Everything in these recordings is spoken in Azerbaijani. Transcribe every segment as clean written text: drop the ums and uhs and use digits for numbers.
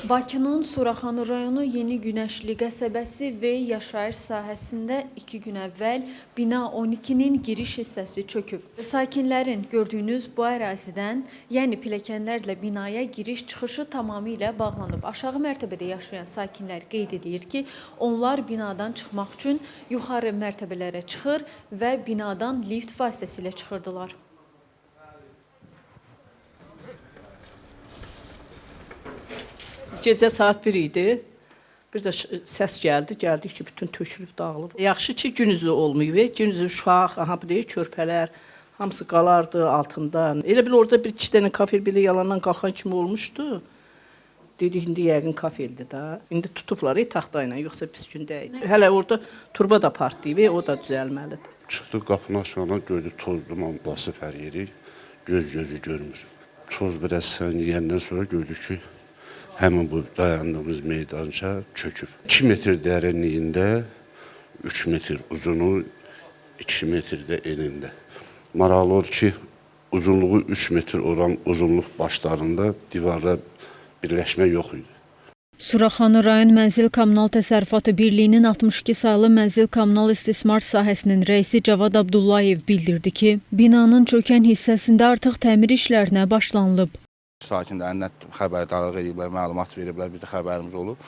Bakının Suraxanı rayonu Yeni Günəşli qəsəbəsi və yaşayış sahəsində 2 gün əvvəl bina 12-nin giriş hissəsi çöküb. Sakinlərin gördüyünüz bu ərazidən, yəni pilləkənlərlə binaya giriş-çıxışı tamamilə bağlanıb. Aşağı mərtəbədə yaşayan sakinlər qeyd edir ki, onlar binadan çıxmaq üçün yuxarı mərtəbələrə çıxır və binadan lift vasitəsilə çıxırdılar. Gecə saat 1 idi. Bir də səs gəldi ki, bütün tökülüb dağılıb. Yaxşı ki, gün üzü olmayıb. Gün üzü uşaq, bu deyir, körpələr, hamısı qalardı altından. Elə bil orada bir iki dənə kafel belə yalandan qalxan kimi olmuşdu. Dedik, indi yəqin kafeldir da. İndi tutublar taxta ilə, yoxsa pis gün deyil. Hələ orada turba da partlayıb, o da düzəlməlidir. Çıxdı qapını açmadan gördü tozdu, basıb hər yeri, gözü görmür. Toz biraz yeyəndən sonra gördük ki, həmin bu dayandığımız meydança çöküb. 2 metr dərinliyində, 3 metr uzunu, 2 metr də enində. Maraqlı olur ki, uzunluğu 3 metr olan uzunluq başlarında divarda birləşmə yox idi. Suraxanı rayon Mənzil Kommunal Təsərrüfatı Birliyinin 62 saylı Mənzil Kommunal İstismar sahəsinin rəisi Cavad Abdullayev bildirdi ki, binanın çökən hissəsində artıq təmir işlərinə başlanılıb. Sakinlərinə xəbərdarlıq ediblər, məlumat veriblər, bizdə xəbərimiz olub.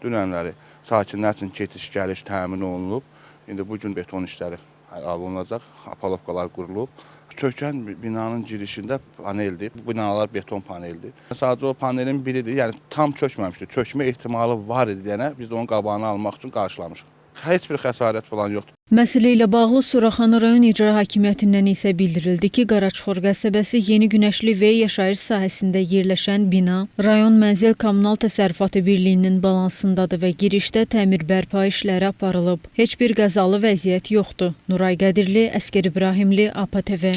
Dünənləri sakinlər üçün keçiş-gəliş təmin olunub. İndi bugün beton işləri alınacaq, apalovkalar qurulub. Çökən binanın girişində paneldir. Bu binalar beton paneldir. Sadəcə o panelin biridir, yəni tam çökməmişdir. Çökmə ehtimalı var idi deyənə biz də onun qabağını almaq üçün qarşılamışıq. Heç bir xəsarət falan yoxdur. Məsələ ilə bağlı Suraxanı rayon İcra Hakimiyyətindən isə bildirildi ki, Qaraçxor qəsəbəsi Yeni Günəşli və yaşayış sahəsində yerləşən bina rayon Mənzil Kommunal Təsərrüfatı Birliyinin balansındadır və girişdə təmir bərpa işləri aparılıb. Heç bir qəzalı vəziyyət yoxdur. Nuray Qədirli, Əskər İbrahimli, APA TV.